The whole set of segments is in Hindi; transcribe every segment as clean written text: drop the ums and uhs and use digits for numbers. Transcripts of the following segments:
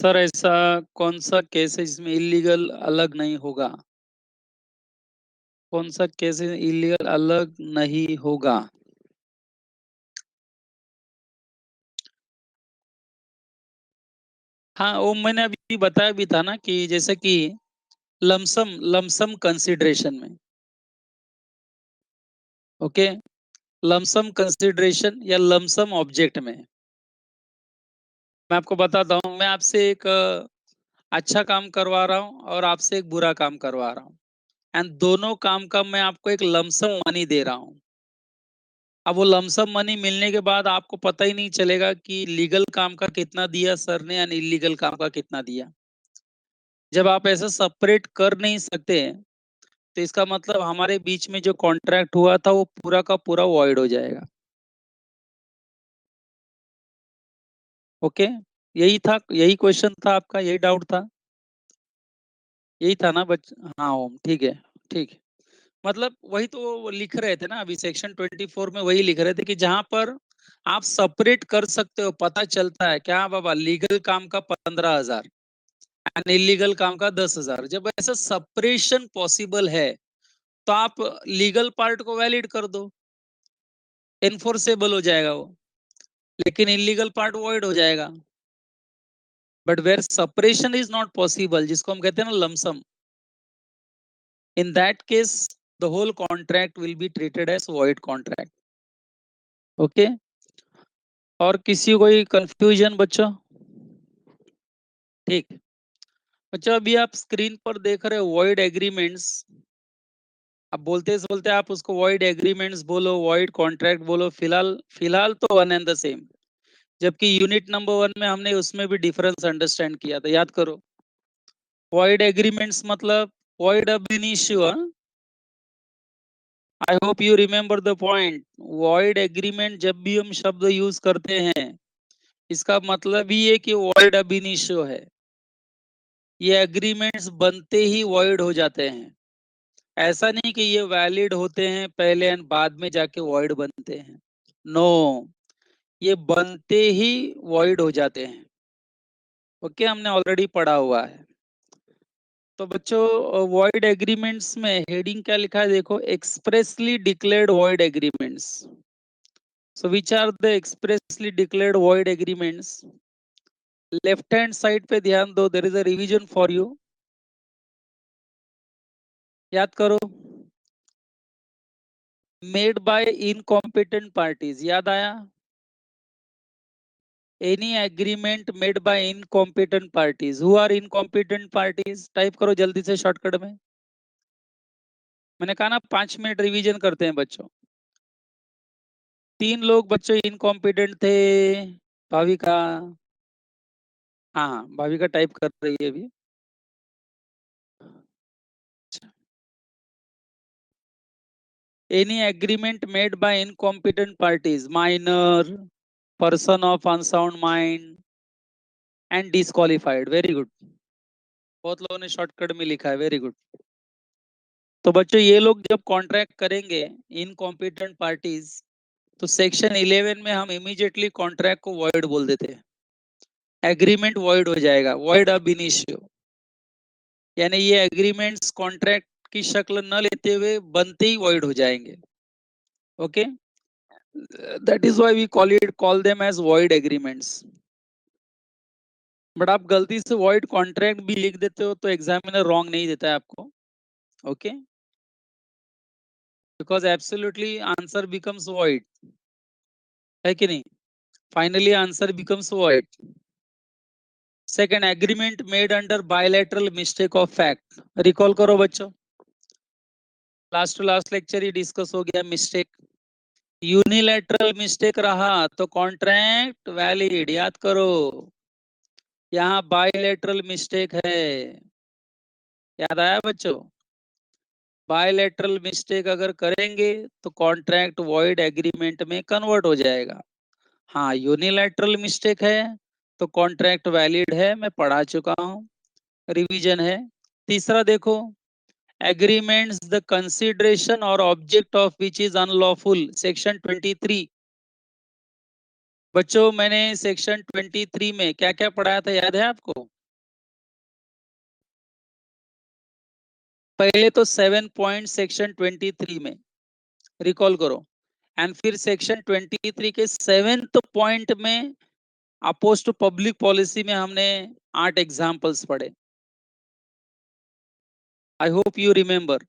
सर ऐसा कौन सा केस है जिसमें इलीगल अलग नहीं होगा? कौन सा केस है इलीगल अलग नहीं होगा? हाँ, वो मैंने अभी बताया भी था ना कि जैसे कि लमसम लमसम कंसिडरेशन में। ओके। लमसम कंसिडरेशन या लमसम ऑब्जेक्ट में मैं आपको बताता हूँ। मैं आपसे एक अच्छा काम करवा रहा हूँ और आपसे एक बुरा काम करवा रहा हूँ, एंड दोनों काम का मैं आपको एक लमसम मनी दे रहा हूँ। अब वो लमसम मनी मिलने के बाद आपको पता ही नहीं चलेगा कि लीगल काम का कितना दिया सर ने या इलीगल काम का कितना दिया। जब आप ऐसा सेपरेट कर नहीं सकते हैं, तो इसका मतलब हमारे बीच में जो कॉन्ट्रैक्ट हुआ था वो पूरा का पूरा वॉइड हो जाएगा। ओके। यही था, यही क्वेश्चन था आपका, यही डाउट था, यही था ना हाँ ओम, ठीक है। ठीक है। मतलब वही तो वो लिख रहे थे ना, अभी सेक्शन 24 में वही लिख रहे थे कि जहां पर आप सेपरेट कर सकते हो, पता चलता है क्या बाबा, लीगल काम का 15,000 एंड इलीगल काम का 10,000। जब ऐसा सेपरेशन पॉसिबल है तो आप लीगल पार्ट को वैलिड कर दो, एनफोर्सेबल हो जाएगा वो, लेकिन इलीगल पार्ट वॉइड हो जाएगा। But where separation is not possible, जिसको हम कहते हैं ना lumpsum, in that case the whole contract will be treated as void contract. Okay. और किसी को कोई कंफ्यूजन बच्चों? ठीक। बच्चों अभी आप स्क्रीन पर देख रहे हो वॉइड एग्रीमेंट्स। अब बोलते बोलते आप उसको वॉइड एग्रीमेंट्स बोलो, वॉइड कॉन्ट्रैक्ट बोलो, फिलहाल फिलहाल तो वन एंड द सेम। जबकि यूनिट नंबर 1 में हमने उसमें भी डिफरेंस अंडरस्टैंड किया था, याद करो। वॉइड एग्रीमेंट्स मतलब वॉइड अब initio. I hope you remember the point. Void agreement जब भी हम शब्द यूज करते हैं, इसका मतलब ही है कि वॉइड अब इनिशियो है। ये एग्रीमेंट्स बनते ही वॉइड हो जाते हैं। ऐसा नहीं कि ये वैलिड होते हैं पहले एंड बाद में जाके वॉइड बनते हैं। नो, ये बनते ही वॉइड हो जाते हैं। ओके, हमने ऑलरेडी पढ़ा हुआ है। तो बच्चों वॉइड एग्रीमेंट्स में हेडिंग क्या लिखा है देखो, expressly declared void agreements. So which are the expressly declared void agreements? Left hand side पे ध्यान दो, there is a revision for you. याद करो, मेड बाय इनकॉम्पिटेंट पार्टीज, याद आया? Any agreement made by incompetent parties. Who are incompetent parties? Type करो जल्दी से शॉर्टकट में। मैंने कहा ना 5 मिनट रिवीजन करते हैं बच्चों। 3 लोग बच्चों इनकॉम्पिटेंट थे। भाविका, हाँ हाँ, भाविका टाइप कर रही है अभी। Any agreement made by incompetent parties, minor, person of unsound mind and disqualified. Very good, बहुत लोगों ने शॉर्टकट में लिखा है, वेरी गुड। तो बच्चों ये लोग जब कॉन्ट्रैक्ट करेंगे, इनकॉम्पिटेंट पार्टीज, तो सेक्शन 11 में हम इमीडिएटली कॉन्ट्रैक्ट को वॉइड बोल देते हैं। एग्रीमेंट वॉइड हो जाएगा, वॉइड अब इनिशियो। यानी ये एग्रीमेंट्स कॉन्ट्रैक्ट की शक्ल न लेते हुए बनते ही वॉइड हो जाएंगे। Okay, that is why we call them as void agreements. But आप गलती से वॉइड कॉन्ट्रैक्ट भी लिख देते हो तो एग्जामिनर रॉन्ग नहीं देता है आपको। Okay, because absolutely answer becomes void, है कि नहीं? Finally answer becomes void. Second, agreement made under bilateral mistake of fact. Recall करो बच्चों, लास्ट टू लास्ट लेक्चर ही डिस्कस हो गया मिस्टेक। यूनिलैटरल मिस्टेक रहा तो कॉन्ट्रैक्ट वैलिड, याद करो। यहाँ बायलैटरल मिस्टेक है, याद आया बच्चों? बायलैटरल मिस्टेक अगर करेंगे तो कॉन्ट्रैक्ट वॉइड एग्रीमेंट में कन्वर्ट हो जाएगा। हाँ, यूनिलैटरल मिस्टेक है तो कॉन्ट्रैक्ट वैलिड है, मैं पढ़ा चुका हूँ, रिवीजन है। तीसरा देखो, एग्रीमेंट्स द कंसिडरेशन और object of which is unlawful, section 23। बच्चों मैंने सेक्शन 23 में क्या क्या पढ़ाया था, याद है आपको? पहले तो 7 पॉइंट सेक्शन 23 में रिकॉल करो, एंड फिर सेक्शन 23 के 7th पॉइंट में अपोज टू पब्लिक पॉलिसी में हमने 8 एग्जाम्पल्स पढ़े। I hope you remember.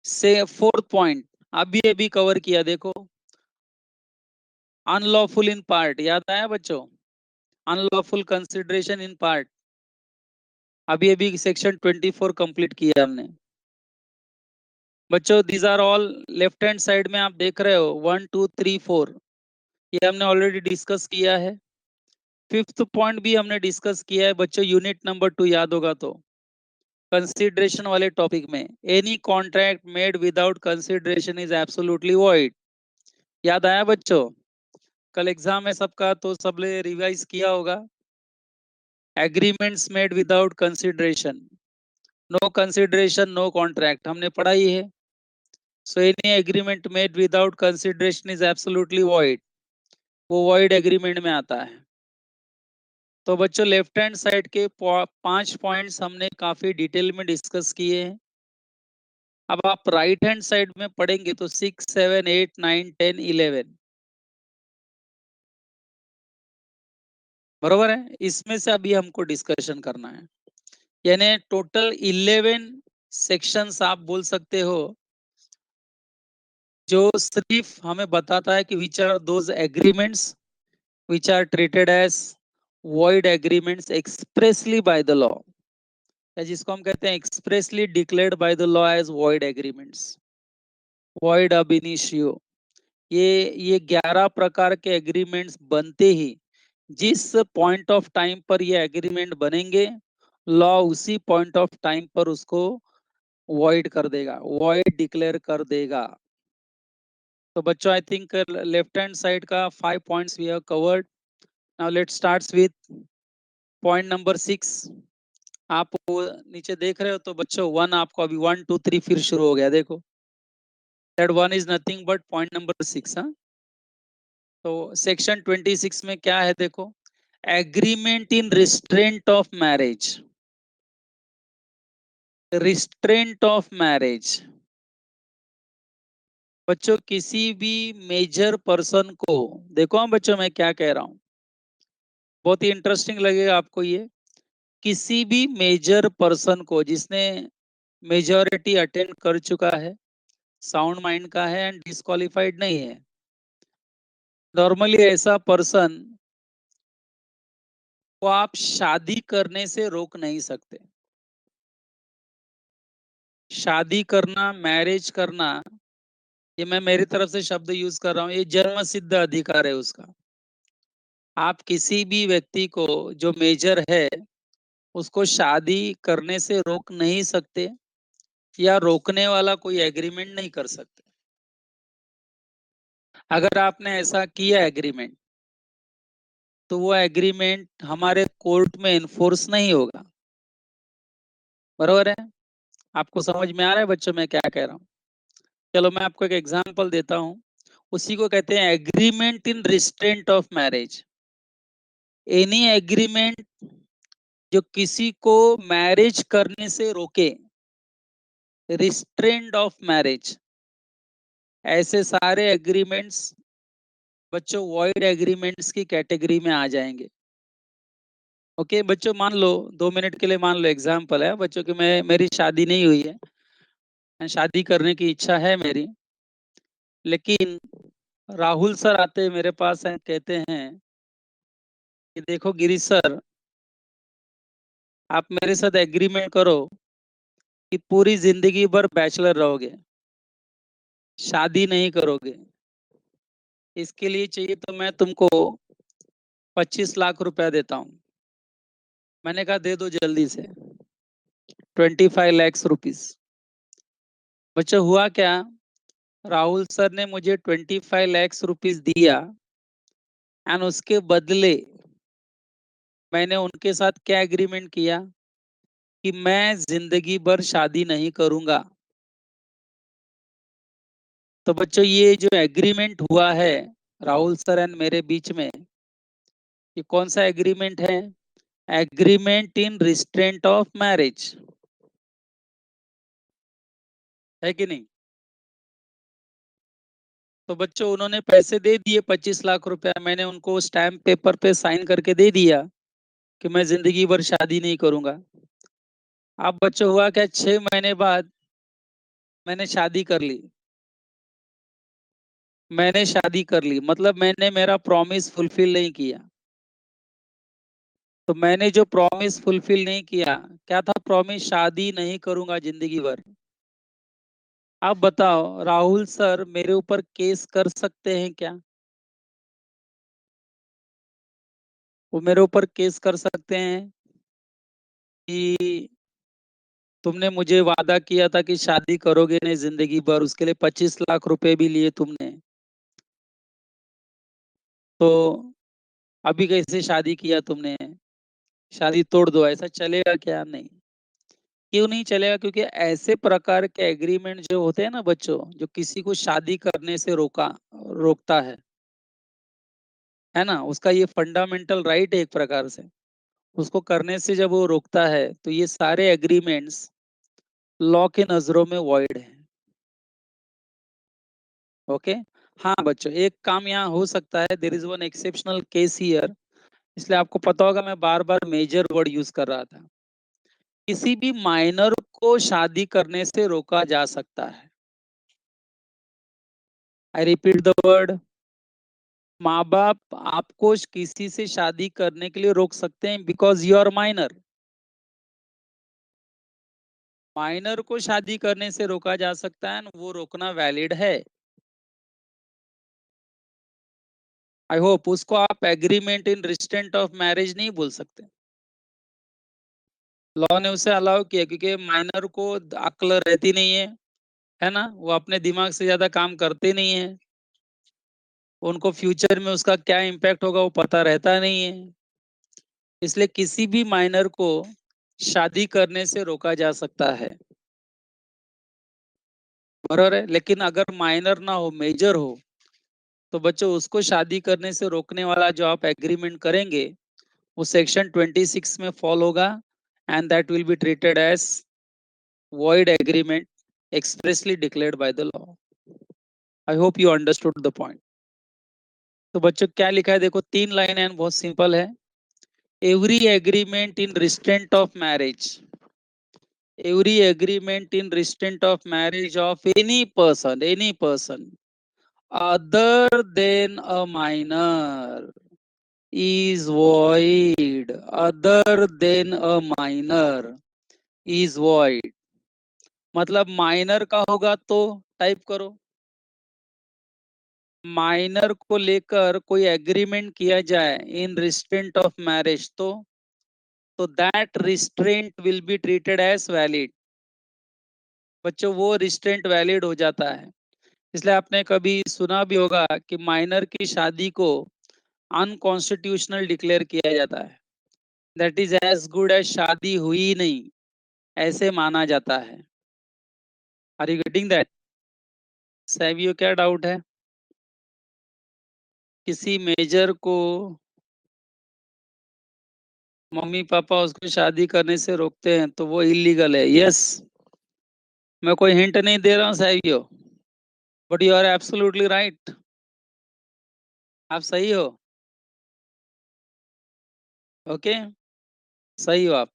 से 4th पॉइंट अभी अभी कवर किया, देखो, अनलॉफुल इन पार्ट, याद आया बच्चों? अनलॉफुल कंसिडरेशन इन पार्ट, अभी अभी सेक्शन 24 कंप्लीट किया हमने। बच्चों these are all left hand side में आप देख रहे हो, 1 2 3 4, ये हमने ऑलरेडी डिस्कस किया है। 5th पॉइंट भी हमने डिस्कस किया है बच्चों, यूनिट नंबर 2 याद होगा तो, कंसिडरेशन वाले टॉपिक में, any contract made without consideration is absolutely void. याद आया बच्चों? कल एग्जाम है सबका, तो सबने रिवाइज किया होगा। Agreements made without consideration, no consideration no contract, हमने पढ़ा ही है। So any agreement made without consideration is absolutely void, वो वॉइड एग्रीमेंट में आता है। तो बच्चों लेफ्ट हैंड साइड के 5 पॉइंट्स हमने काफी डिटेल में डिस्कस किए हैं। अब आप राइट हैंड साइड में पढ़ेंगे तो 6 7 8 9 10 11, बरोबर है? इसमें से अभी हमको डिस्कशन करना है, यानी टोटल 11 सेक्शंस आप बोल सकते हो, जो सिर्फ हमें बताता है कि which are those agreements which are treated as void agreements expressly by the law, या जिसको हम कहते हैं expressly declared by the law as void agreements, void ab initio। ये 11 प्रकार के एग्रीमेंट्स बनते ही जिस पॉइंट ऑफ टाइम पर ये एग्रीमेंट बनेंगे, लॉ उसी पॉइंट ऑफ टाइम पर उसको void कर देगा, void डिक्लेयर कर देगा। तो बच्चों I think left hand side का 5 points we have covered. Now let's start with point number 6। आप वो नीचे देख रहे हो तो बच्चों 1 आपको अभी 1 2 3 फिर शुरू हो गया, देखो, that 1 is nothing but point number 6। हाँ, तो सेक्शन 26 में क्या है, देखो, agreement in restraint of marriage, restraint of marriage. बच्चों किसी भी मेजर पर्सन को, देखो हम बच्चों मैं क्या कह रहा हूं, बहुत ही इंटरेस्टिंग लगेगा आपको ये, किसी भी मेजर पर्सन को जिसने मेजॉरिटी अटेंड कर चुका है, साउंड माइंड का है एंड डिस्क्वालिफाइड नहीं है, नॉर्मली ऐसा पर्सन को आप शादी करने से रोक नहीं सकते। शादी करना, मैरिज करना, ये मैं मेरी तरफ से शब्द यूज कर रहा हूँ, ये जन्म सिद्ध अधिकार है उसका। आप किसी भी व्यक्ति को जो मेजर है उसको शादी करने से रोक नहीं सकते, या रोकने वाला कोई एग्रीमेंट नहीं कर सकते। अगर आपने ऐसा किया एग्रीमेंट, तो वो एग्रीमेंट हमारे कोर्ट में इन्फोर्स नहीं होगा, बरोबर है? आपको समझ में आ रहा है बच्चों मैं क्या कह रहा हूँ? चलो मैं आपको एक एग्जांपल देता हूँ, उसी को कहते हैं agreement in restraint of marriage. Any agreement जो किसी को मैरिज करने से रोके, रिस्ट्रेंट ऑफ मैरिज, ऐसे सारे एग्रीमेंट्स बच्चों वॉइड एग्रीमेंट्स की कैटेगरी में आ जाएंगे। ओके बच्चों, मान लो 2 मिनट के लिए, मान लो एग्जांपल है बच्चों कि मैं, मेरी शादी नहीं हुई है, शादी करने की इच्छा है मेरी, लेकिन राहुल सर आते हैं मेरे पास हैं, कहते हैं कि देखो गिरीश सर, आप मेरे साथ एग्रीमेंट करो कि पूरी जिंदगी भर बैचलर रहोगे, शादी नहीं करोगे, इसके लिए चाहिए तो मैं तुमको 25 लाख रुपया देता हूँ। मैंने कहा दे दो जल्दी से, 25 lakhs रुपीज। बच्चों हुआ क्या, राहुल सर ने मुझे 25 lakhs रुपीज दिया, एंड उसके बदले मैंने उनके साथ क्या एग्रीमेंट किया कि मैं जिंदगी भर शादी नहीं करूंगा। तो बच्चों ये जो एग्रीमेंट हुआ है, राहुल सर एंड मेरे बीच में, ये कौन सा एग्रीमेंट है? Agreement in restraint of marriage, है कि नहीं? तो बच्चों उन्होंने पैसे दे दिए 25 लाख रुपया, मैंने उनको स्टैम्प पेपर पे साइन करके दे दिया कि मैं जिंदगी भर शादी नहीं करूंगा। अब बच्चों हुआ क्या, 6 महीने बाद मैंने शादी कर ली। मैंने शादी कर ली मतलब मैंने मेरा प्रॉमिस फुलफिल नहीं किया। तो मैंने जो प्रॉमिस फुलफिल नहीं किया, क्या था प्रॉमिस? शादी नहीं करूंगा जिंदगी भर। आप बताओ राहुल सर मेरे ऊपर केस कर सकते हैं क्या? वो मेरे ऊपर केस कर सकते हैं कि तुमने मुझे वादा किया था कि शादी करोगे नहीं जिंदगी भर, उसके लिए 25 लाख रुपए भी लिए तुमने, तो अभी कैसे शादी किया तुमने? शादी तोड़ दो, ऐसा चलेगा क्या? नहीं। क्यों नहीं चलेगा? क्योंकि ऐसे प्रकार के एग्रीमेंट जो होते हैं ना बच्चों, जो किसी को शादी करने से रोकता है ना, उसका ये फंडामेंटल राइट है एक प्रकार से। उसको करने से जब वो रोकता है तो ये सारे एग्रीमेंट्स लॉ के नजरों में वॉइड है। ओके। हाँ बच्चों, एक काम यहाँ हो सकता है, there is one exceptional case here, इसलिए आपको पता होगा मैं बार बार मेजर वर्ड यूज कर रहा था। किसी भी माइनर को शादी करने से रोका जा सकता है। आई रिपीट द वर्ड, माँ बाप आपको किसी से शादी करने के लिए रोक सकते हैं because you are minor. Minor को शादी करने से रोका जा सकता है, वो रोकना वैलिड है। आई होप उसको आप agreement in restraint of marriage नहीं बोल सकते। लॉ ने उसे अलाउ किया क्योंकि माइनर को अक्ल रहती नहीं है ना, वो अपने दिमाग से ज्यादा काम करते नहीं है, उनको फ्यूचर में उसका क्या इम्पैक्ट होगा वो पता रहता नहीं है, इसलिए किसी भी माइनर को शादी करने से रोका जा सकता है। बराबर है। लेकिन अगर माइनर ना हो, मेजर हो, तो बच्चों उसको शादी करने से रोकने वाला जो आप एग्रीमेंट करेंगे वो सेक्शन 26 में फॉल होगा, and that will be treated as void agreement expressly declared by the law. I hope you understood the point. तो बच्चों क्या लिखा है देखो, 3 लाइन है, बहुत सिंपल है। Every agreement in restraint of marriage, every agreement in restraint of marriage of any person other than a minor is void, other than a minor is void। मतलब माइनर का होगा तो टाइप करो, माइनर को लेकर कोई एग्रीमेंट किया जाए इन रिस्ट्रेंट ऑफ मैरिज, तो that restraint will be treated as valid. बच्चों वो रिस्ट्रेंट वैलिड हो जाता है। इसलिए आपने कभी सुना भी होगा कि माइनर की शादी को अनकॉन्स्टिट्यूशनल डिक्लेयर किया जाता है, that is as good as शादी हुई ही नहीं, ऐसे माना जाता है। Are you getting that? Savio क्या डाउट है? किसी मेजर को मम्मी पापा उसको शादी करने से रोकते हैं तो वो इलीगल है, यस। मैं कोई हिंट नहीं दे रहा हूँ Savio, but you are absolutely right. आप सही हो। ओके, सही हो आप।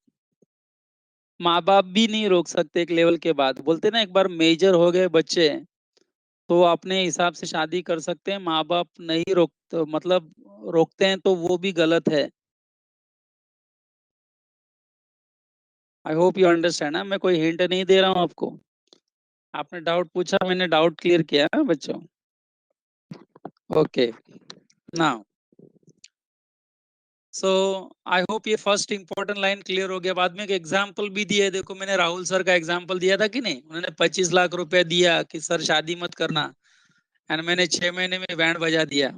माँ बाप भी नहीं रोक सकते एक लेवल के बाद, बोलते ना एक बार मेजर हो गए बच्चे तो अपने हिसाब से शादी कर सकते हैं, माँ बाप नहीं रोक तो मतलब रोकते हैं तो वो भी गलत है। I hope you understand. मैं कोई हिंट नहीं दे रहा हूँ आपको, आपने डाउट पूछा, मैंने डाउट क्लियर किया बच्चों। Okay, now so I hope ये फर्स्ट इंपॉर्टेंट लाइन क्लियर हो गया। बाद में एक एग्जाम्पल भी दिया है, देखो मैंने राहुल सर का एग्जाम्पल दिया था कि नहीं, उन्होंने 25 लाख रुपए दिया कि सर शादी मत करना, एंड मैंने 6 महीने में बैंड बजा दिया।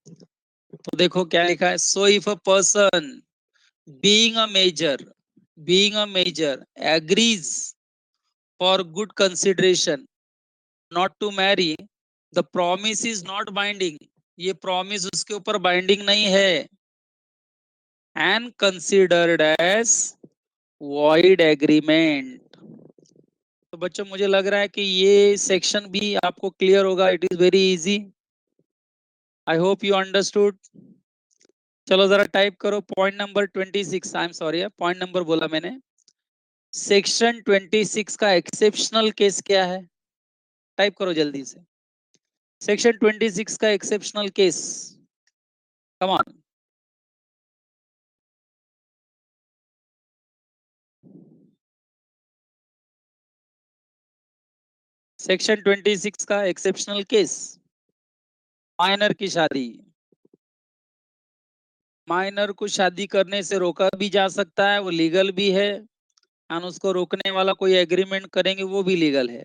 तो देखो क्या लिखा है, so if a person being a major, being a major agrees for good consideration not to marry, the promise is not binding। ये प्रॉमिस उसके ऊपर बाइंडिंग नहीं है, and considered as void agreement. तो बच्चों मुझे लग रहा है कि ये सेक्शन भी आपको क्लियर होगा। It is very easy. I hope you understood. चलो जरा टाइप करो point number 26। I am sorry, point number बोला मैंने। सेक्शन 26 का एक्सेप्शनल केस क्या है? टाइप करो जल्दी से। सेक्शन 26 का exceptional case, come on. Section 26 का एक्सेप्शनल केस, माइनर की शादी। माइनर को शादी करने से रोका भी जा सकता है, वो लीगल भी है। और उसको रोकने वाला कोई एग्रीमेंट करेंगे वो भी लीगल है,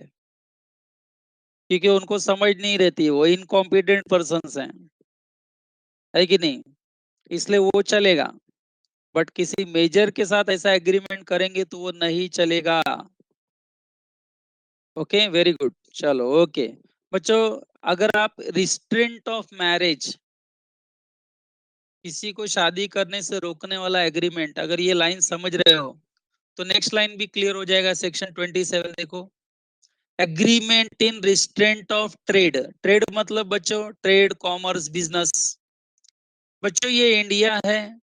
क्योंकि उनको समझ नहीं रहती, वो इनकॉम्पिटेंट पर्सन है कि नहीं, इसलिए वो चलेगा। बट किसी मेजर के साथ ऐसा एग्रीमेंट करेंगे तो वो नहीं चलेगा। Okay, very good. चलो ओके बच्चों, अगर आप रिस्ट्रेंट ऑफ मैरिज, किसी को शादी करने से रोकने वाला एग्रीमेंट, अगर ये लाइन समझ रहे हो तो नेक्स्ट लाइन भी क्लियर हो जाएगा। सेक्शन 27 देखो, agreement in restraint of trade. Trade मतलब बच्चों ट्रेड, कॉमर्स, बिजनेस। बच्चों ये इंडिया है,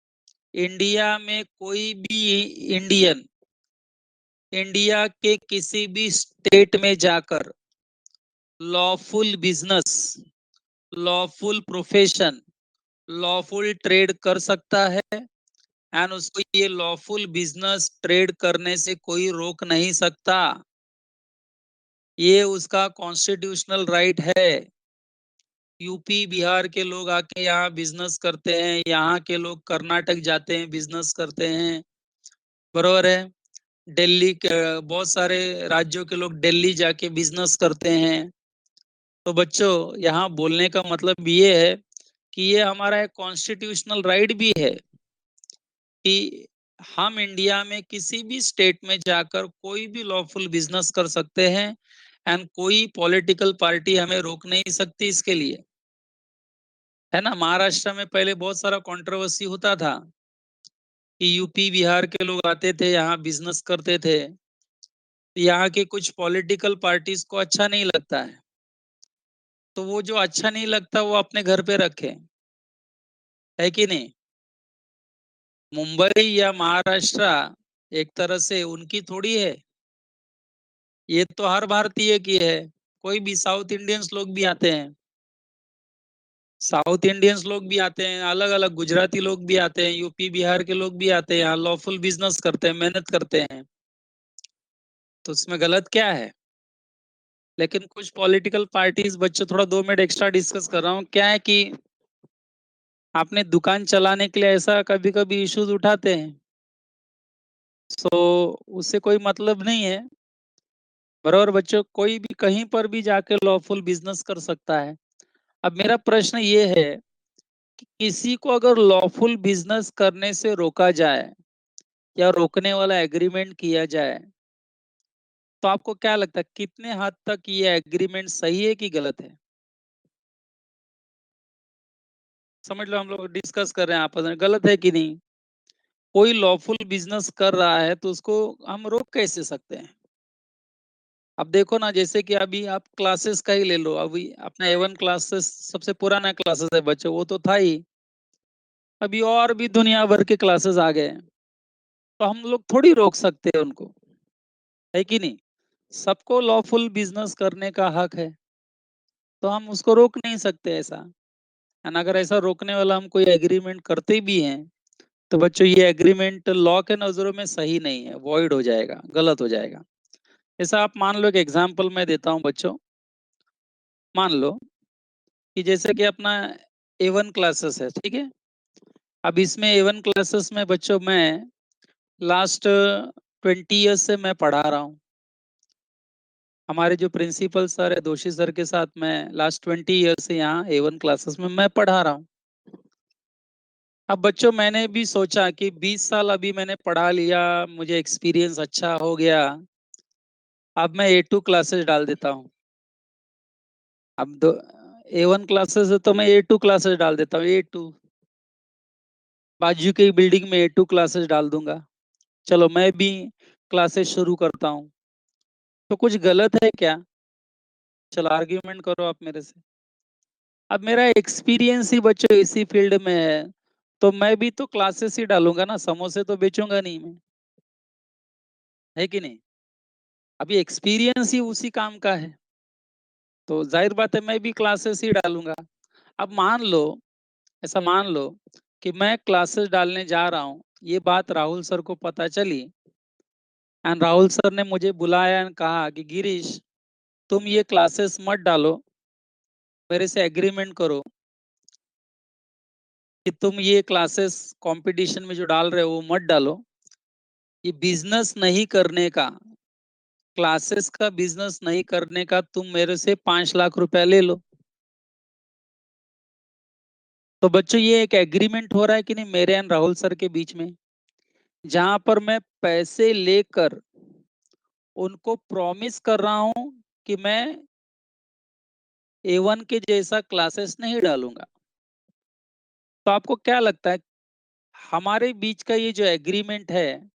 इंडिया में कोई भी इंडियन इंडिया के किसी भी स्टेट में जाकर lawful business, lawful profession, lawful trade कर सकता है। एंड उसको ये लॉफुल बिजनेस ट्रेड करने से कोई रोक नहीं सकता। ये उसका कॉन्स्टिट्यूशनल राइट है। यूपी बिहार के लोग आके यहाँ बिजनेस करते हैं, यहाँ के लोग कर्नाटक जाते हैं बिजनेस करते हैं, बरोबर है। दिल्ली के बहुत सारे राज्यों के लोग दिल्ली जाके बिजनेस करते हैं। तो बच्चों यहाँ बोलने का मतलब ये है कि ये हमारा एक कॉन्स्टिट्यूशनल राइट भी है कि हम इंडिया में किसी भी स्टेट में जाकर कोई भी लॉफुल बिजनेस कर सकते हैं। एंड कोई पॉलिटिकल पार्टी हमें रोक नहीं सकती इसके लिए, है ना। महाराष्ट्र में पहले बहुत सारा कंट्रोवर्सी होता था कि यूपी बिहार के लोग आते थे यहाँ बिजनेस करते थे, यहाँ के कुछ पॉलिटिकल पार्टीज को अच्छा नहीं लगता है, तो वो जो अच्छा नहीं लगता वो अपने घर पे रखे, है कि नहीं। मुंबई या महाराष्ट्र एक तरह से उनकी थोड़ी है, ये तो हर भारतीय की है। कोई भी साउथ इंडियंस लोग भी आते हैं, साउथ इंडियंस लोग भी आते हैं, अलग अलग गुजराती लोग भी आते हैं, यूपी बिहार के लोग भी आते हैं, यहाँ लॉफुल बिजनेस करते हैं, मेहनत करते हैं। तो उसमें गलत क्या है। लेकिन कुछ पॉलिटिकल पार्टीज, बच्चों थोड़ा 2 मिनट एक्स्ट्रा डिस्कस कर रहा हूँ, क्या है कि आपने दुकान चलाने के लिए ऐसा कभी कभी इश्यूज उठाते हैं, सो उससे कोई मतलब नहीं है, बराबर बच्चों। कोई भी कहीं पर भी जाके लॉफुल बिजनेस कर सकता है। अब मेरा प्रश्न ये है कि किसी को अगर लॉफुल बिजनेस करने से रोका जाए या रोकने वाला एग्रीमेंट किया जाए, तो आपको क्या लगता है कितने हद तक ये एग्रीमेंट सही है कि गलत है? समझ लो, हम लोग डिस्कस कर रहे हैं आपस में, गलत है कि नहीं। कोई लॉफुल बिजनेस कर रहा है तो उसको हम रोक कैसे सकते हैं? अब देखो ना, जैसे कि अभी आप क्लासेस का ही ले लो, अभी अपना A1 क्लासेस सबसे पुराना क्लासेस है बच्चों, वो तो था ही। अभी और भी दुनिया भर के क्लासेस आ गए हैं, तो हम लोग थोड़ी रोक सकते हैं उनको, है कि नहीं। सबको लॉफुल बिजनेस करने का हक है, तो हम उसको रोक नहीं सकते ऐसा। एंड अगर ऐसा रोकने वाला हम कोई एग्रीमेंट करते भी हैं, तो बच्चों ये एग्रीमेंट लॉ के नजरों में सही नहीं है, वॉइड हो जाएगा, गलत हो जाएगा। ऐसा आप मान लो, एक एग्जांपल मैं देता हूँ बच्चों। मान लो कि जैसे कि अपना A1 क्लासेस है, ठीक है। अब इसमें A1 क्लासेस में बच्चों मैं लास्ट 20 ईयर्स से मैं पढ़ा रहा हूँ। हमारे जो प्रिंसिपल सर है दोषी सर के साथ मैं लास्ट 20 ईयर्स से यहाँ A1 क्लासेस में मैं पढ़ा रहा हूँ। अब बच्चों मैंने भी सोचा कि 20 साल अभी मैंने पढ़ा लिया, मुझे एक्सपीरियंस अच्छा हो गया, अब मैं A2 क्लासेस डाल देता हूँ। अब A1 क्लासेस है तो मैं A2 क्लासेस डाल देता हूँ, A2। बाजू की बिल्डिंग में A2 क्लासेस डाल दूंगा। चलो मैं भी क्लासेस शुरू करता हूँ। तो कुछ गलत है क्या? चलो आर्ग्यूमेंट करो आप मेरे से। अब मेरा एक्सपीरियंस ही बच्चों इसी फील्ड में है, तो मैं भी तो क्लासेस ही डालूंगा ना, समोसे तो बेचूंगा नहीं मैं, है कि नहीं? अभी एक्सपीरियंस ही उसी काम का है, तो जाहिर बात है मैं भी क्लासेस ही डालूंगा। अब मान लो, ऐसा मान लो कि मैं क्लासेस डालने जा रहा हूँ, ये बात राहुल सर को पता चली, एंड राहुल सर ने मुझे बुलाया एंड कहा कि गिरीश तुम ये क्लासेस मत डालो, मेरे से एग्रीमेंट करो कि तुम ये क्लासेस कंपटीशन में जो डाल रहे हो वो मत डालो। ये बिजनेस नहीं करने का, क्लासेस का बिजनेस नहीं करने का तुम मेरे से 5 लाख रुपया ले लो। तो बच्चों ये एक एग्रीमेंट हो रहा है कि नहीं मेरे एंड राहुल सर के बीच में, जहां पर मैं पैसे लेकर उनको प्रॉमिस कर रहा हूं कि मैं A1 के जैसा क्लासेस नहीं डालूंगा। तो आपको क्या लगता है हमारे बीच का ये जो एग्रीमेंट है,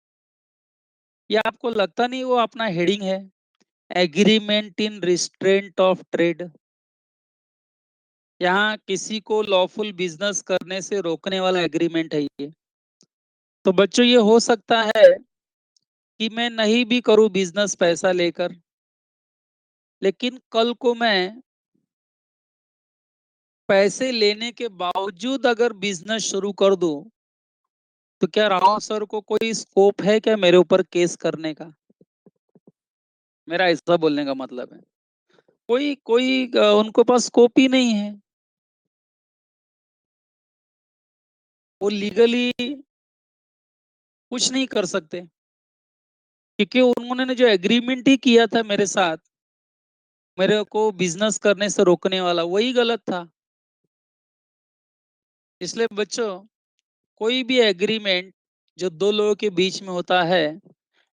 ये आपको लगता नहीं वो अपना हेडिंग है, agreement in restraint of trade? यहाँ किसी को लॉफुल बिजनेस करने से रोकने वाला एग्रीमेंट है ये। तो बच्चों ये हो सकता है कि मैं नहीं भी करूं बिजनेस पैसा लेकर, लेकिन कल को मैं पैसे लेने के बावजूद अगर बिजनेस शुरू कर दूं, तो क्या राव सर को कोई स्कोप है क्या मेरे ऊपर केस करने का? मेरा ऐसा बोलने का मतलब है कोई कोई उनको पास स्कोप ही नहीं है, वो लीगली कुछ नहीं कर सकते, क्योंकि उन्होंने जो एग्रीमेंट ही किया था मेरे साथ, मेरे को बिजनेस करने से रोकने वाला, वही गलत था। इसलिए बच्चों कोई भी एग्रीमेंट जो दो लोगों के बीच में होता है,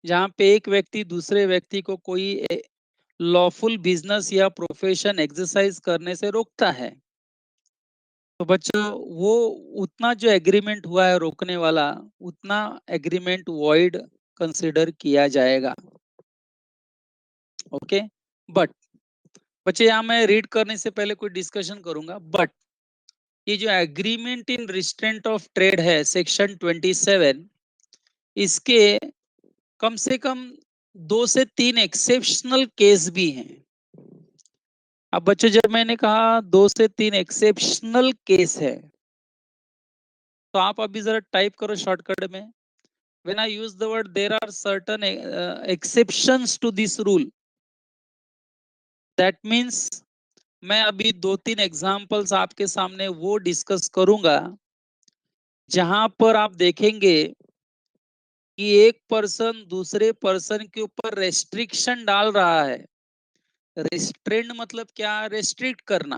जहाँ पे एक व्यक्ति दूसरे व्यक्ति को कोई लॉफुल बिजनेस या प्रोफेशन एक्सरसाइज करने से रोकता है, तो बच्चों वो उतना जो एग्रीमेंट हुआ है रोकने वाला, उतना एग्रीमेंट वॉइड कंसिडर किया जाएगा। ओके। बट बच्चे यहाँ मैं रीड करने से पहले कोई डिस्कशन करूंगा, बट ये जो agreement in restraint of trade है सेक्शन 27, इसके कम से कम 2 से 3 एक्सेप्शनल केस भी हैं। अब बच्चों जब मैंने कहा 2 से 3 एक्सेप्शनल केस है, तो आप अभी जरा टाइप करो शॉर्टकट में, when I use the word there are certain exceptions to this rule, that means मैं अभी 2-3 एग्जांपल्स आपके सामने वो डिस्कस करूंगा, जहां पर आप देखेंगे कि एक पर्सन दूसरे पर्सन के ऊपर रेस्ट्रिक्शन डाल रहा है। रिस्ट्रेंड मतलब क्या? रेस्ट्रिक्ट करना,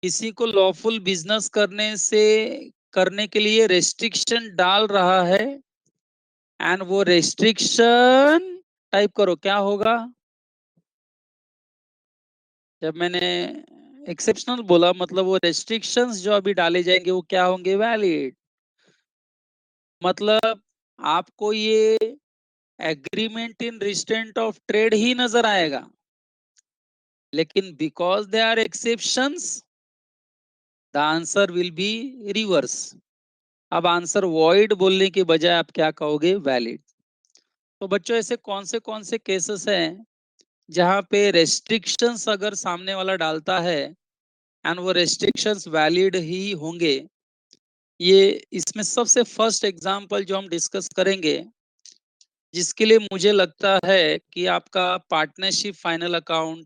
किसी को लॉफुल बिजनेस करने के लिए रेस्ट्रिक्शन डाल रहा है, एंड वो रेस्ट्रिक्शन टाइप करो क्या होगा? जब मैंने एक्सेप्शनल बोला मतलब वो रेस्ट्रिक्शंस जो अभी डाले जाएंगे वो क्या होंगे? वैलिड। मतलब आपको ये agreement in restraint of trade ही नजर आएगा, लेकिन because they are exceptions the answer will be reverse. अब आंसर वॉइड बोलने के बजाय आप क्या कहोगे? वैलिड। तो बच्चों ऐसे कौन से केसेस हैं जहां पे रेस्ट्रिक्शंस अगर सामने वाला डालता है एंड वो रेस्ट्रिक्शंस वैलिड ही होंगे? ये इसमें सबसे फर्स्ट एग्जांपल जो हम डिस्कस करेंगे, जिसके लिए मुझे लगता है कि आपका पार्टनरशिप फाइनल अकाउंट,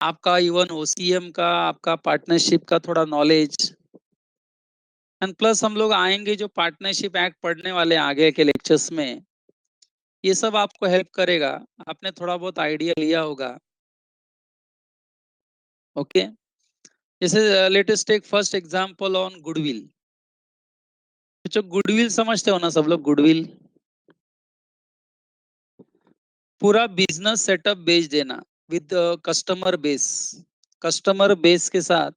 आपका इवन OCM का, आपका पार्टनरशिप का थोड़ा नॉलेज, एंड प्लस हम लोग आएंगे जो पार्टनरशिप एक्ट पढ़ने वाले आगे के लेक्चर्स में, ये सब आपको हेल्प करेगा। आपने थोड़ा बहुत आइडिया लिया होगा। ओके। जैसे latest take first example on goodwill. जो गुडविल समझते हो ना सब लोग? गुडविल पूरा बिजनेस सेटअप बेच देना with customer base, customer base के साथ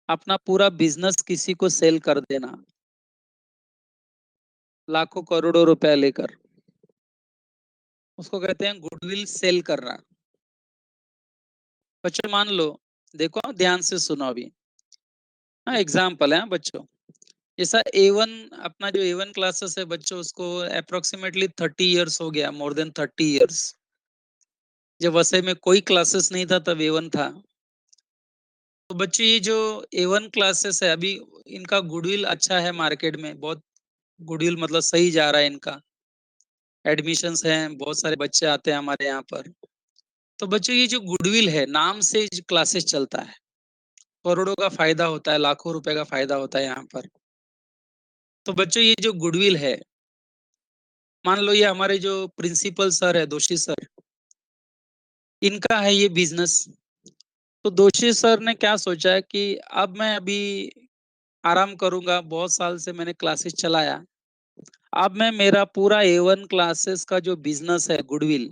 अपना पूरा बिजनेस किसी को सेल कर देना, लाखों करोड़ों रुपया लेकर, उसको कहते हैं गुडविल सेल करना। बच्चों मान लो, देखो ध्यान से सुनो अभी। हाँ, एग्जाम्पल है बच्चों। जैसा A1, अपना जो A1 क्लासेस है बच्चों, उसको अप्रोक्सीमेटली 30 इयर्स हो गया, मोर देन 30 इयर्स। जब वसई में कोई क्लासेस नहीं था तब A1 था। तो बच्चों ये जो A1 क्लासेस है अभी, इनका गुडविल अच्छा है मार्केट में, बहुत गुडविल मतलब सही जा रहा है इनका। एडमिशन्स हैं, बहुत सारे बच्चे आते हैं हमारे यहाँ पर। तो बच्चों ये जो गुडविल है, नाम से क्लासेस चलता है, करोड़ों का फायदा होता है, लाखों रुपए का फायदा होता है यहाँ पर। तो बच्चों ये जो गुडविल है, मान लो ये हमारे जो प्रिंसिपल सर है, दोषी सर, इनका है ये बिजनेस। तो दोषी सर ने क्या सोचा है कि अब मैं अभी आराम करूंगा, बहुत साल से मैंने क्लासेस चलाया, अब मैं मेरा पूरा A1 क्लासेस का जो बिजनेस है गुडविल,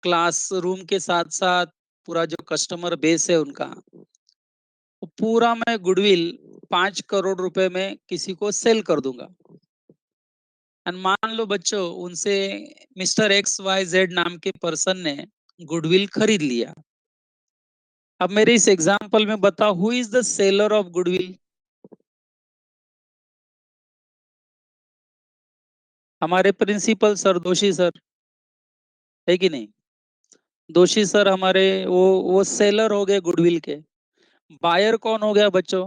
क्लासरूम के साथ साथ पूरा जो कस्टमर बेस है उनका, वो पूरा मैं गुडविल 5 करोड़ रुपए में किसी को सेल कर दूंगा। एंड मान लो बच्चों उनसे मिस्टर XYZ नाम के पर्सन ने गुडविल खरीद लिया। अब मेरे इस एग्जांपल में बताओ, who is the seller of goodwill? हमारे प्रिंसिपल सर, दोषी सर, है कि नहीं? दोषी सर हमारे वो सेलर हो गए गुडविल के। बायर कौन हो गया बच्चों?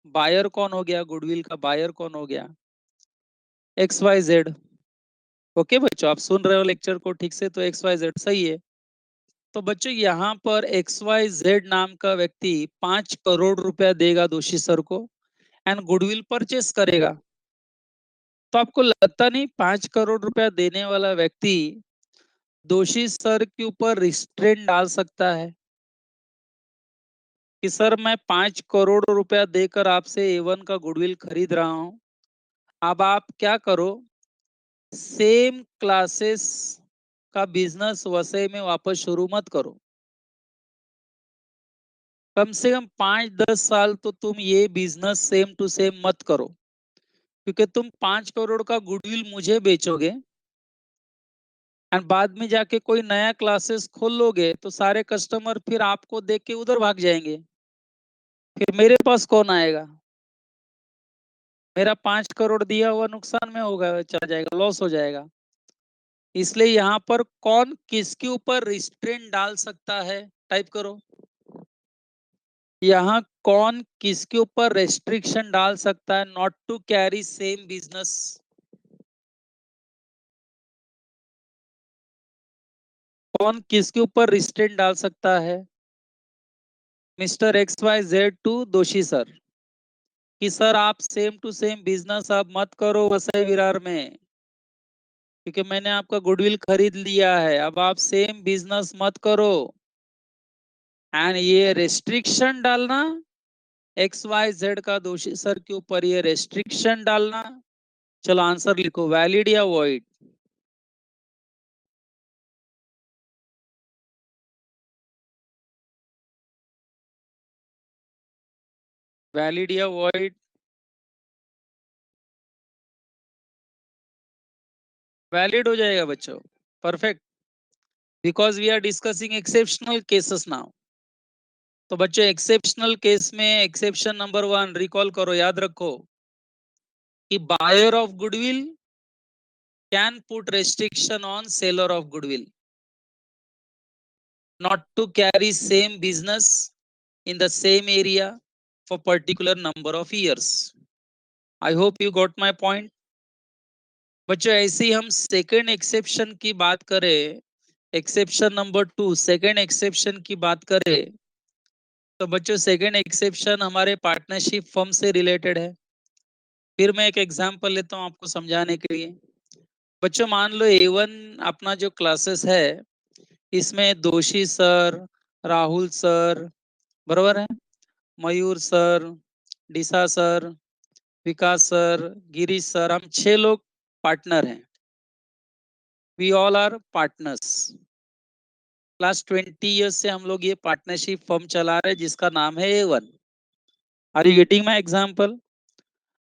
बायर कौन हो गया गुडविल का? बायर कौन हो गया? XYZ। ओके बच्चों, आप सुन रहे हो लेक्चर को ठीक से? तो XYZ सही है। तो बच्चों यहाँ पर XYZ नाम का व्यक्ति 5 करोड़ रुपया देगा दोषी सर को, एंड गुडविल परचेस करेगा। तो आपको लगता नहीं 5 करोड़ रुपया देने वाला व्यक्ति दोषी सर के ऊपर रिस्ट्रेंट डाल सकता है कि सर मैं 5 करोड़ रुपया देकर आपसे A1 का गुडविल खरीद रहा हूं, अब आप क्या करो, सेम क्लासेस का बिजनेस वसई में वापस शुरू मत करो, कम से कम 5-10 साल तो तुम ये बिजनेस सेम टू सेम मत करो, क्योंकि तुम 5 करोड़ का गुडविल मुझे बेचोगे, एंड बाद में जाके कोई नया क्लासेस खोल लोगे तो सारे कस्टमर फिर आपको देख के उधर भाग जाएंगे, फिर मेरे पास कौन आएगा? मेरा 5 करोड़ दिया हुआ नुकसान में होगा, चला जाएगा, लॉस हो जाएगा। इसलिए यहाँ पर कौन किसके ऊपर रिस्ट्रेंट डाल सकता है, टाइप करो। यहाँ कौन किसके ऊपर रेस्ट्रिक्शन डाल सकता है, not to carry same business? कौन किसके ऊपर रिस्ट्रेंट डाल सकता है? मिस्टर XYZ टू दोषी सर, कि सर आप सेम टू सेम बिजनेस आप मत करो वसई विरार में, क्योंकि मैंने आपका गुडविल खरीद लिया है, अब आप सेम बिजनेस मत करो। एंड ये रेस्ट्रिक्शन डालना, XYZ का दोषी सर के ऊपर ये रेस्ट्रिक्शन डालना। चलो आंसर लिखो, वैलिड या वॉइड? वैलिड या वॉइड? वैलिड हो जाएगा बच्चों, perfect, because we are discussing exceptional cases now. तो बच्चों एक्सेप्शनल केस में एक्सेप्शन नंबर 1 रिकॉल करो, याद रखो कि buyer of goodwill can put restriction on seller of goodwill not to carry same business in the same area for particular number of years. I hope you got my point. बच्चों ऐसे ही हम सेकेंड एक्सेप्शन की बात करें, एक्सेप्शन नंबर 2, सेकेंड एक्सेप्शन की बात करें, तो बच्चों सेकेंड एक्सेप्शन हमारे पार्टनरशिप फर्म से रिलेटेड है। फिर मैं एक एग्जांपल लेता हूं आपको समझाने के लिए। बच्चों मान लो A1 अपना जो क्लासेस है, इसमें दोषी सर, राहुल सर, बराबर है, Mayur sir, Disa sir, Vikas sir, Girish sir, हम 6 लोग पार्टनर हैं। We all are partners. Last 20 years से हम लोग ये पार्टनरशिप फर्म चला रहे हैं जिसका नाम है A1। Are you getting my example?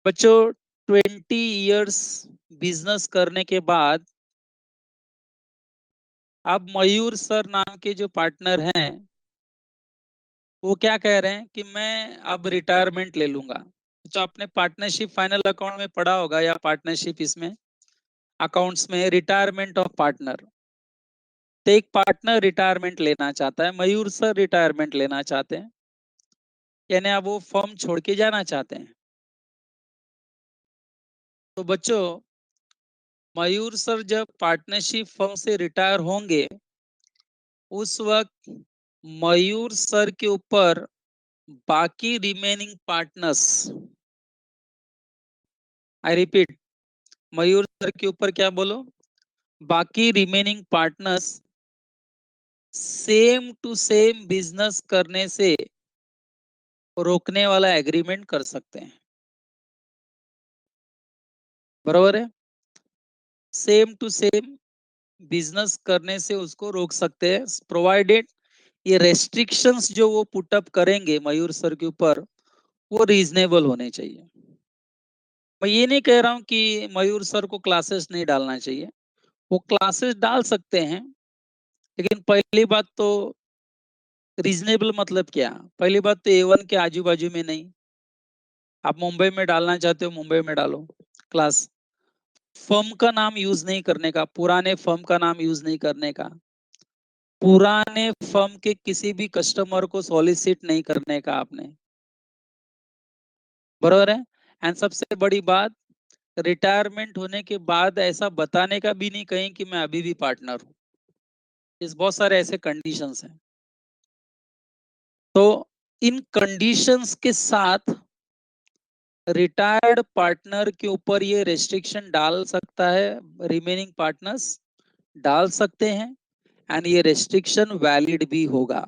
बच्चों 20 years बिजनेस करने के बाद अब मयूर सर नाम के जो पार्टनर हैं वो क्या कह रहे हैं कि मैं अब रिटायरमेंट ले लूंगा। तो आपने पार्टनरशिप फाइनल अकाउंट में पढ़ा होगा या पार्टनरशिप इसमें अकाउंट्स में रिटायरमेंट ऑफ पार्टनर। तो एक पार्टनर रिटायरमेंट लेना चाहता है, मयूर सर रिटायरमेंट लेना चाहते हैं, यानी अब वो फर्म छोड़ के जाना चाहते हैं। तो बच्चों मयूर सर जब पार्टनरशिप फर्म से रिटायर होंगे उस वक्त मयूर सर के ऊपर बाकी remaining partners, I repeat, Mayur sir के ऊपर क्या बोलो, बाकी remaining partners same to same business करने से रोकने वाला एग्रीमेंट कर सकते हैं। बराबर है? सेम टू सेम बिजनेस करने से उसको रोक सकते हैं, प्रोवाइडेड ये रेस्ट्रिक्शंस जो वो पुटअप करेंगे मयूर सर के ऊपर वो रीजनेबल होने चाहिए। मैं ये नहीं कह रहा हूँ कि मयूर सर को क्लासेस नहीं डालना चाहिए, वो क्लासेस डाल सकते हैं, लेकिन पहली बात तो रीजनेबल मतलब क्या? पहली बात तो A1 के आजू बाजू में नहीं। आप मुंबई में डालना चाहते हो मुंबई में डालो क्लास। फर्म का नाम यूज नहीं करने का, पुराने फर्म का नाम यूज नहीं करने का, पुराने फर्म के किसी भी कस्टमर को सॉलिसिट नहीं करने का आपने। बरोबर है? एंड सबसे बड़ी बात, रिटायरमेंट होने के बाद ऐसा बताने का भी नहीं कहीं कि मैं अभी भी पार्टनर हूँ। इस बहुत सारे ऐसे कंडीशंस हैं। तो इन कंडीशंस के साथ रिटायर्ड पार्टनर के ऊपर ये रेस्ट्रिक्शन डाल सकता है, रिमेनिंग पार्टनर्स डाल सकते हैं, एंड ये रेस्ट्रिक्शन वैलिड भी होगा।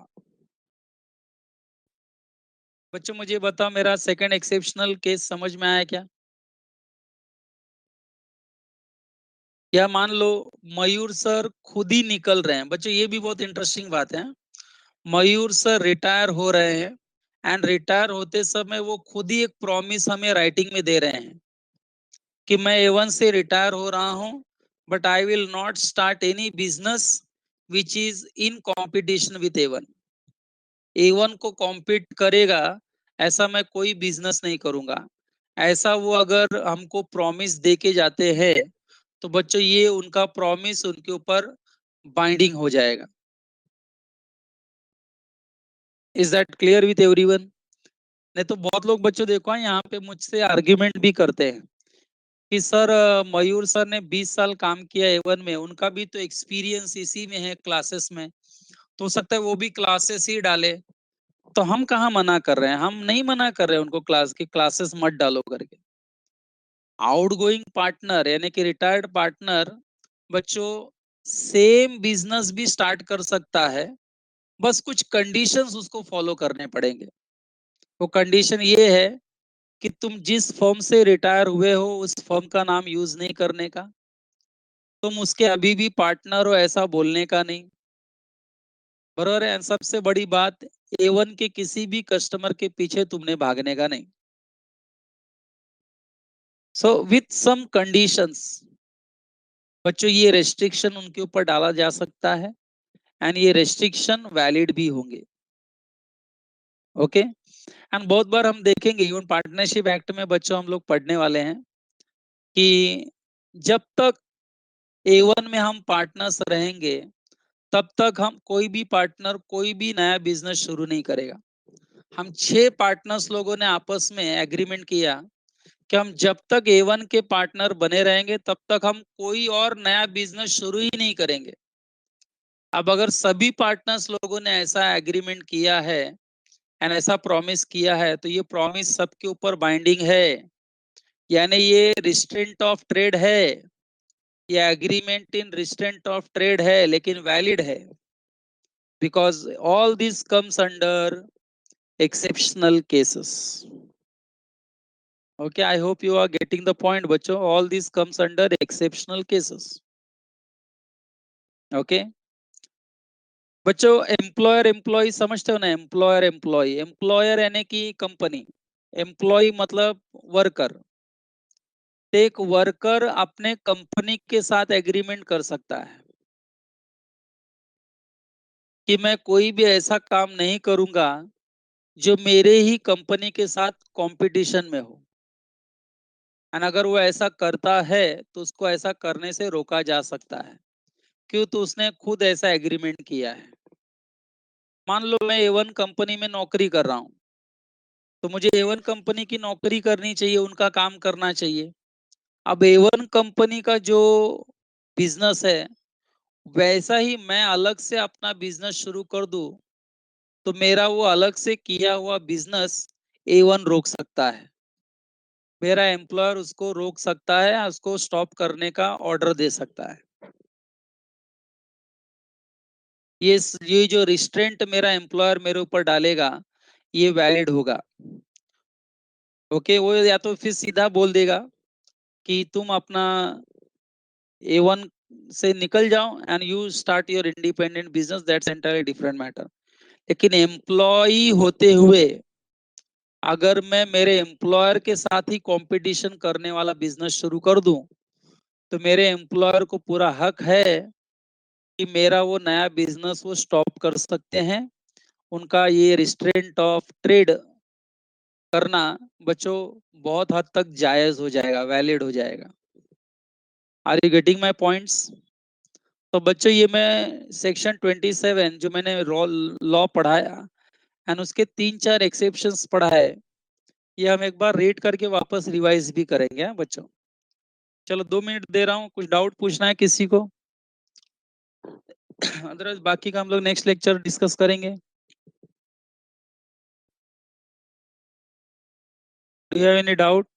बच्चों मुझे बताओ मेरा सेकंड एक्सेप्शनल केस समझ में आया क्या? या मान लो मयूर सर खुद ही निकल रहे हैं। बच्चों ये भी बहुत इंटरेस्टिंग बात है। मयूर सर रिटायर हो रहे हैं एंड रिटायर होते समय वो खुद ही एक प्रॉमिस हमें राइटिंग में दे रहे हैं कि मैं A1 से रिटायर हो रहा हूं, but I will not start any business which is in competition with A1। A1 को कॉम्पीट करेगा ऐसा मैं कोई बिजनेस नहीं करूंगा। ऐसा वो अगर हमको प्रॉमिस दे के जाते हैं तो बच्चों ये उनका प्रॉमिस उनके ऊपर बाइंडिंग हो जाएगा। Is that clear with everyone? नहीं तो बहुत लोग बच्चों देखो यहाँ पे मुझसे आर्ग्यूमेंट भी करते हैं कि सर मयूर सर ने 20 साल काम किया A1 में, उनका भी तो एक्सपीरियंस इसी में है क्लासेस में, तो हो सकता है वो भी क्लासेस ही डाले। तो हम कहाँ मना कर रहे हैं? हम नहीं मना कर रहे हैं उनको क्लास की क्लासेस मत डालो करके। आउटगोइंग पार्टनर यानी कि रिटायर्ड पार्टनर बच्चों सेम बिजनेस भी स्टार्ट कर सकता है, बस कुछ कंडीशंस उसको फॉलो करने पड़ेंगे। वो कंडीशन ये है कि तुम जिस फर्म से रिटायर हुए हो उस फर्म का नाम यूज नहीं करने का, तुम उसके अभी भी पार्टनर हो ऐसा बोलने का नहीं। बरोबर है? सबसे बड़ी बात, A1 के किसी भी कस्टमर के पीछे तुमने भागने का नहीं। सो विथ सम कंडीशंस बच्चों ये रेस्ट्रिक्शन उनके ऊपर डाला जा सकता है एंड ये रेस्ट्रिक्शन वैलिड भी होंगे। ओके? एंड बहुत बार हम देखेंगे इवन पार्टनरशिप एक्ट में बच्चों हम लोग पढ़ने वाले हैं कि जब तक A1 में हम पार्टनर्स रहेंगे तब तक हम कोई भी पार्टनर कोई भी नया बिजनेस शुरू नहीं करेगा। हम 6 पार्टनर्स लोगों ने आपस में एग्रीमेंट किया कि हम जब तक A1 के पार्टनर बने रहेंगे तब तक हम कोई और नया बिजनेस शुरू ही नहीं करेंगे। अब अगर सभी पार्टनर्स लोगों ने ऐसा एग्रीमेंट किया है एंड ऐसा प्रॉमिस किया है तो ये प्रॉमिस सबके ऊपर बाइंडिंग है, यानी ये रिस्ट्रेंट ऑफ ट्रेड है, ये agreement in restraint of trade है लेकिन वैलिड है, because all this comes under exceptional cases. Okay, I hope you are getting the point, बच्चों. All this comes under exceptional cases. Okay. बच्चों एम्प्लॉयर एम्प्लॉय समझते हो ना, एम्प्लॉयर एम्प्लॉय, एम्प्लॉयर यानी कि कंपनी, एम्प्लॉय मतलब वर्कर। एक वर्कर अपने कंपनी के साथ एग्रीमेंट कर सकता है कि मैं कोई भी ऐसा काम नहीं करूंगा जो मेरे ही कंपनी के साथ कंपटीशन में हो। और अगर वो ऐसा करता है तो उसको ऐसा करने से रोका जा सकता है। क्यों? तो उसने खुद ऐसा एग्रीमेंट किया है। मान लो मैं A1 कंपनी में नौकरी कर रहा हूँ, तो मुझे A1 कंपनी की नौकरी करनी चाहिए, उनका काम करना चाहिए। अब A1 कंपनी का जो बिजनेस है वैसा ही मैं अलग से अपना बिजनेस शुरू कर दूं, तो मेरा वो अलग से किया हुआ बिजनेस A1 रोक सकता है। मेरा एम्प्लॉयर उसको रोक सकता है, उसको स्टॉप करने का ऑर्डर दे सकता है। ये जो रिस्ट्रेंट मेरा एम्प्लॉयर मेरे ऊपर डालेगा, ये वैलिड होगा। ओके, वो या तो फिर सीधा बोल देगा कि तुम अपना A1 से निकल जाओ and you start your independent business, that's entirely different matter. लेकिन एम्प्लॉय होते हुए अगर मैं मेरे एम्प्लॉयर के साथ ही कंपटीशन करने वाला बिजनेस शुरू कर दूं, तो मेरे एम्प्लॉयर को पूरा हक है कि मेरा वो नया बिजनेस वो स्टॉप कर सकते हैं। उनका ये रिस्ट्रेंट ऑफ ट्रेड करना बच्चों बहुत हद तक जायज हो जाएगा, वैलिड हो जाएगा। Are you getting my points? तो बच्चों ये मैं सेक्शन 27 जो मैंने लॉ पढ़ाया एंड उसके 3-4 एक्सेप्शंस पढ़ा है, ये हम एक बार रीड करके वापस रिवाइज भी करेंगे। हाँ बच्चों, चलो 2 मिनट दे रहा हूँ, कुछ डाउट पूछना है किसी को? अदरवाइज बाकी का हम लोग नेक्स्ट लेक्चर डिस्कस करेंगे। Do you have any doubt?